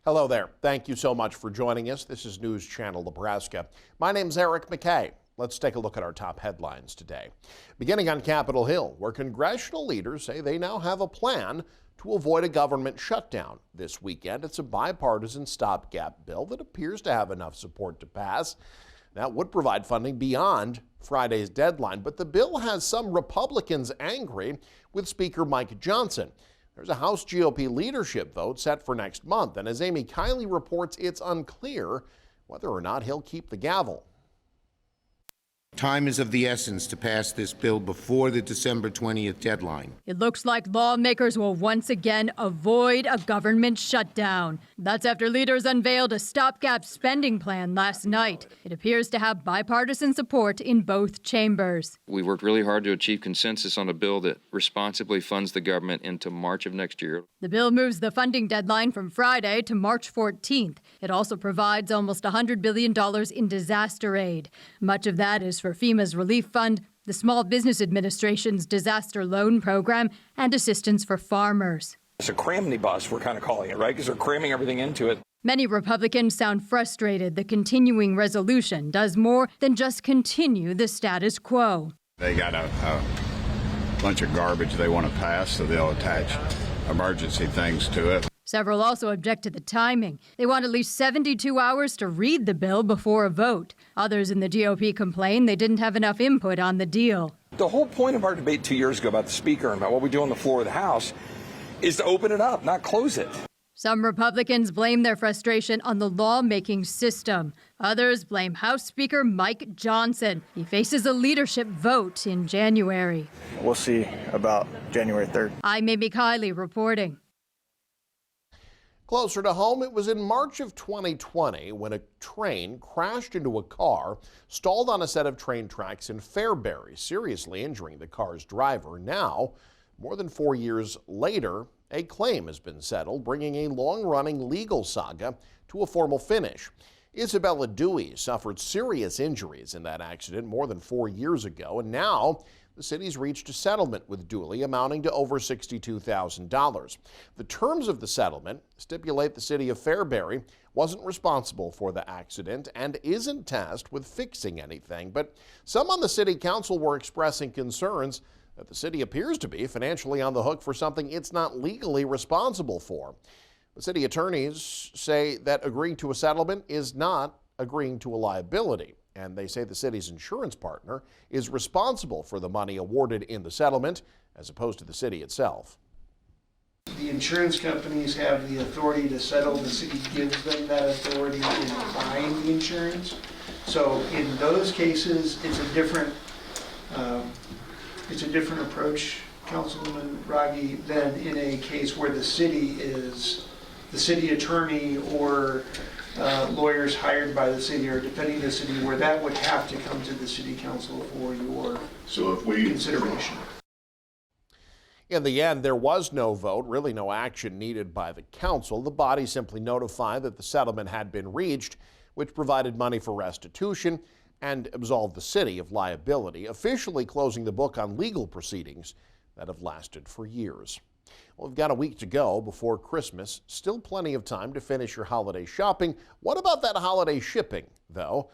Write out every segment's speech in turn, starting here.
Hello there. Thank you so much for joining us. This is News Channel Nebraska. My name's Eric McKay. Let's take a look at our top headlines today. Beginning on Capitol Hill, where congressional leaders say they now have a plan to avoid a government shutdown this weekend. It's a bipartisan stopgap bill that appears to have enough support to pass. That would provide funding beyond Friday's deadline, but the bill has some Republicans angry with Speaker Mike Johnson. There's a House GOP leadership vote set for next month, and as Amy Kiley reports, it's unclear whether or not he'll keep the gavel. Time is of the essence to pass this bill before the December 20th deadline. It looks like lawmakers will once again avoid a government shutdown. That's after leaders unveiled a stopgap spending plan last night. It appears to have bipartisan support in both chambers. We worked really hard to achieve consensus on a bill that responsibly funds the government into March of next year. The bill moves the funding deadline from Friday to March 14th. It also provides almost $100 billion in disaster aid. Much of that is for FEMA's Relief Fund, the Small Business Administration's Disaster Loan Program, and assistance for farmers. It's a cramnibus, we're kind of calling it, right? Because they're cramming everything into it. Many Republicans sound frustrated the continuing resolution does more than just continue the status quo. They got a bunch of garbage they want to pass, so they'll attach emergency things to it. Several also object to the timing. They want at least 72 hours to read the bill before a vote. Others in the GOP complain they didn't have enough input on the deal. The whole point of our debate 2 years ago about the Speaker and about what we do on the floor of the House is to open it up, not close it. Some Republicans blame their frustration on the lawmaking system. Others blame House Speaker Mike Johnson. He faces a leadership vote in January. We'll see about January 3rd. I'm Amy Kiley reporting. Closer to home, it was in March of 2020 when a train crashed into a car stalled on a set of train tracks in Fairbury, seriously injuring the car's driver. Now, more than 4 years later, a claim has been settled, bringing a long-running legal saga to a formal finish. Isabella Dewey suffered serious injuries in that accident more than 4 years ago, and now the city's reached a settlement with Dooley amounting to over $62,000. The terms of the settlement stipulate the city of Fairbury wasn't responsible for the accident and isn't tasked with fixing anything. But some on the city council were expressing concerns that the city appears to be financially on the hook for something it's not legally responsible for. The city attorneys say that agreeing to a settlement is not agreeing to a liability. And they say the city's insurance partner is responsible for the money awarded in the settlement, as opposed to the city itself. The insurance companies have the authority to settle. The city gives them that authority in buying the insurance. So in those cases, it's a different approach, Councilwoman Raggi, than in a case where the city is the city attorney or lawyers hired by the city or defending the city, where that would have to come to the city council for your consideration. In the end, there was no vote, really no action needed by the council. The body simply notified that the settlement had been reached, which provided money for restitution and absolved the city of liability, officially closing the book on legal proceedings that have lasted for years. Well, we've got a week to go before Christmas. Still plenty of time to finish your holiday shopping. What about that holiday shipping, though?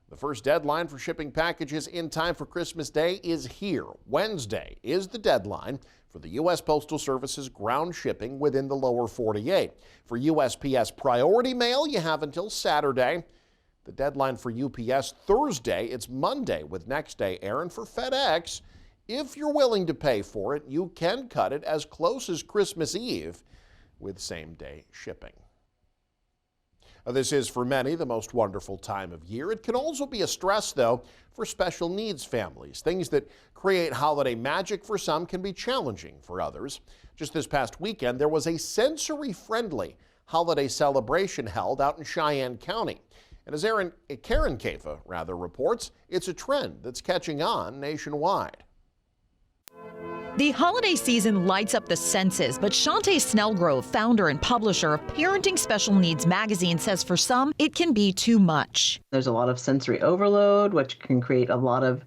The first deadline for shipping packages in time for Christmas Day is here. Wednesday is the deadline for the U.S. Postal Service's ground shipping within the lower 48. For USPS priority mail, you have until Saturday. The deadline for UPS Thursday, it's Monday with next day air. And for FedEx, if you're willing to pay for it, you can cut it as close as Christmas Eve with same-day shipping. This is, for many, the most wonderful time of year. It can also be a stress, though, for special needs families. Things that create holiday magic for some can be challenging for others. Just this past weekend, there was a sensory-friendly holiday celebration held out in Cheyenne County. And as Karen Kafa reports, it's a trend that's catching on nationwide. The holiday season lights up the senses, but Shantae Snellgrove, founder and publisher of Parenting Special Needs magazine, says for some, it can be too much. There's a lot of sensory overload, which can create a lot of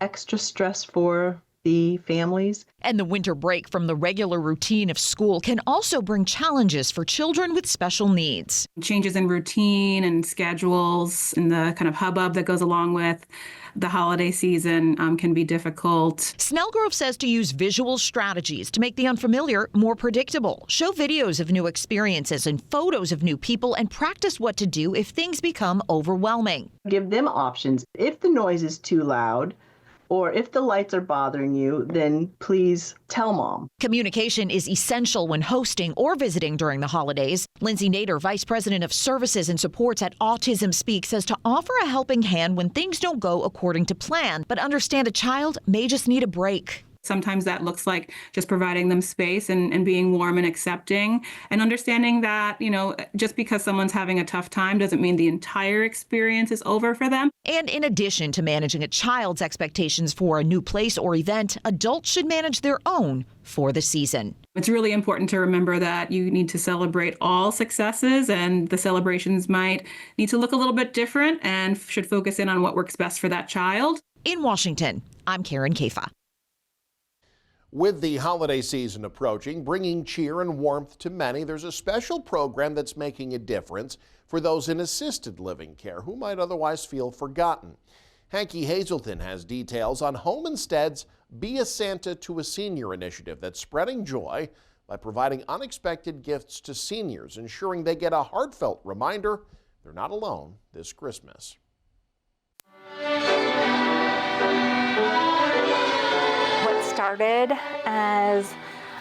extra stress for the families. And the winter break from the regular routine of school can also bring challenges for children with special needs. Changes in routine and schedules and the kind of hubbub that goes along with the holiday season can be difficult. Snellgrove says to use visual strategies to make the unfamiliar more predictable. Show videos of new experiences and photos of new people and practice what to do if things become overwhelming. Give them options. If the noise is too loud, or if the lights are bothering you, then please tell mom. Communication is essential when hosting or visiting during the holidays. Lindsay Nader, Vice President of Services and Supports at Autism Speak, says to offer a helping hand when things don't go according to plan, but understand a child may just need a break. Sometimes that looks like just providing them space and being warm and accepting and understanding that, just because someone's having a tough time doesn't mean the entire experience is over for them. And in addition to managing a child's expectations for a new place or event, adults should manage their own for the season. It's really important to remember that you need to celebrate all successes, and the celebrations might need to look a little bit different and should focus in on what works best for that child. In Washington, I'm Karen Kafa. With the holiday season approaching, bringing cheer and warmth to many, there's a special program that's making a difference for those in assisted living care who might otherwise feel forgotten. Hanky Hazelton has details on Home Instead's Be a Santa to a Senior initiative that's spreading joy by providing unexpected gifts to seniors, ensuring they get a heartfelt reminder they're not alone this Christmas. Started as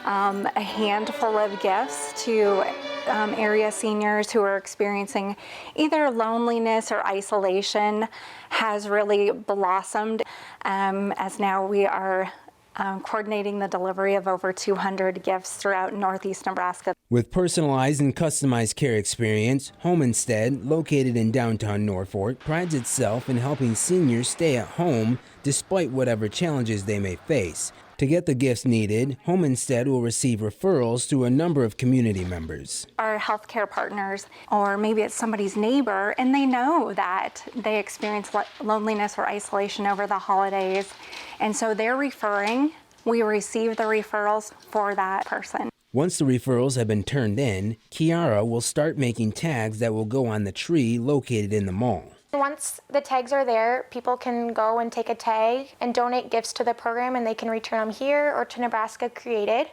a handful of gifts to area seniors who are experiencing either loneliness or isolation has really blossomed as now we are coordinating the delivery of over 200 gifts throughout Northeast Nebraska. With personalized and customized care experience, Home Instead, located in downtown Norfolk, prides itself in helping seniors stay at home despite whatever challenges they may face. To get the gifts needed, Home Instead will receive referrals through a number of community members. Our healthcare partners, or maybe it's somebody's neighbor, and they know that they experience loneliness or isolation over the holidays, and so they're referring. We receive the referrals for that person. Once the referrals have been turned in, Kiara will start making tags that will go on the tree located in the mall. Once the tags are there, people can go and take a tag and donate gifts to the program, and they can return them here or to Nebraska Created.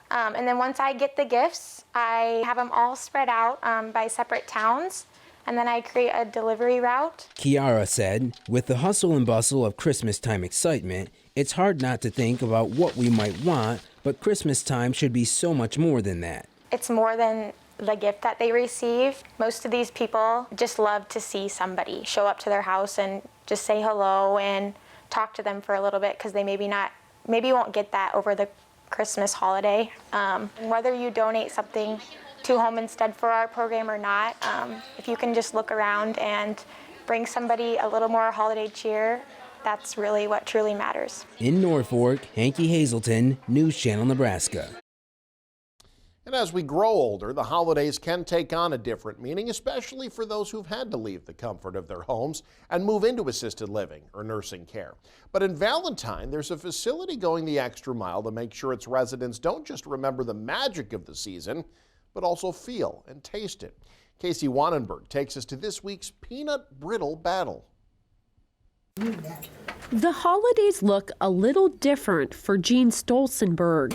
And then once I get the gifts, I have them all spread out by separate towns, and then I create a delivery route. Kiara said, with the hustle and bustle of Christmas time excitement, it's hard not to think about what we might want, but Christmas time should be so much more than that. It's more than the gift that they receive. Most of these people just love to see somebody show up to their house and just say hello and talk to them for a little bit, because they maybe won't get that over the Christmas holiday. Whether you donate something to Home Instead for our program or not, if you can just look around and bring somebody a little more holiday cheer, that's really what truly matters. In Norfolk, Hanky Hazelton, News Channel, Nebraska. And as we grow older, the holidays can take on a different meaning, especially for those who've had to leave the comfort of their homes and move into assisted living or nursing care. But in Valentine, there's a facility going the extra mile to make sure its residents don't just remember the magic of the season, but also feel and taste it. Casey Wannenberg takes us to this week's Peanut Brittle Battle. The holidays look a little different for Jean Stolzenberg.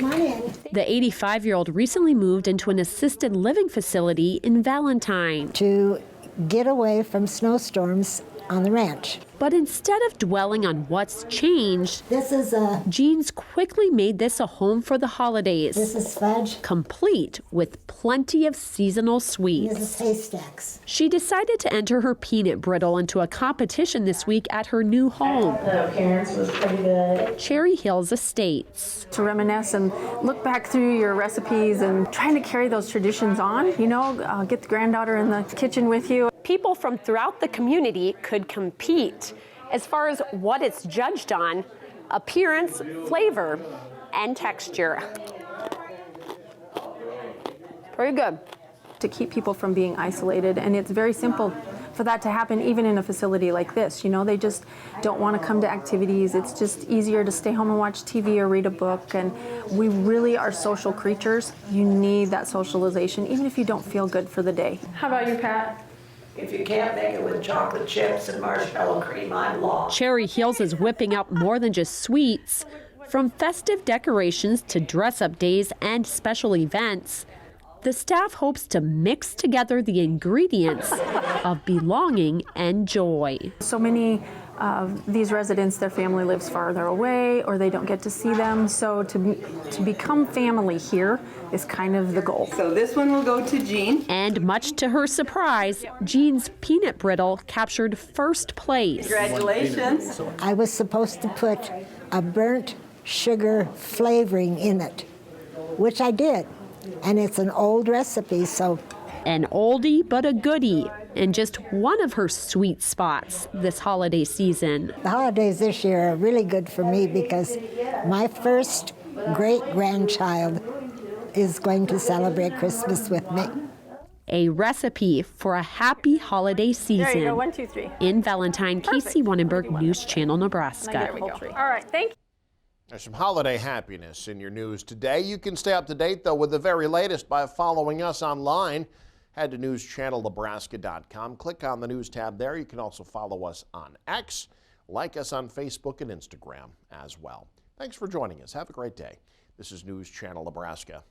The 85-year-old recently moved into an assisted living facility in Valentine to get away from snowstorms on the ranch. But instead of dwelling on what's changed, Jean's quickly made this a home for the holidays. This is fudge. Complete with plenty of seasonal sweets. This is haystacks. She decided to enter her peanut brittle into a competition this week at her new home. The appearance was pretty good. Cherry Hills Estates. To reminisce and look back through your recipes and trying to carry those traditions on, get the granddaughter in the kitchen with you. People from throughout the community could compete as far as what it's judged on: appearance, flavor, and texture. Pretty good. to keep people from being isolated. And it's very simple for that to happen even in a facility like this. You know, they just don't want to come to activities. It's just easier to stay home and watch TV or read a book. And we really are social creatures. You need that socialization, even if you don't feel good for the day. How about you, Pat? If you can't make it with chocolate chips and marshmallow cream, I'm lost. Cherry Hills is whipping up more than just sweets. From festive decorations to dress-up days and special events, the staff hopes to mix together the ingredients of belonging and joy. So many of these residents, their family lives farther away or they don't get to see them. So to become family here is kind of the goal. So this one will go to Jean. And much to her surprise, Jean's peanut brittle captured first place. Congratulations. I was supposed to put a burnt sugar flavoring in it, which I did. And it's an old recipe, so. An oldie but a goodie, and just one of her sweet spots this holiday season. The holidays this year are really good for me because my first great-grandchild is going to celebrate Christmas with me. A recipe for a happy holiday season. There you go, 1, 2, 3. In Valentine, Casey Wannenberg, News Channel, Nebraska. There we go. All right, thank you. There's some holiday happiness in your news today. You can stay up to date, though, with the very latest by following us online. Head to newschannelnebraska.com. Click on the news tab there. You can also follow us on X, like us on Facebook and Instagram as well. Thanks for joining us. Have a great day. This is News Channel Nebraska.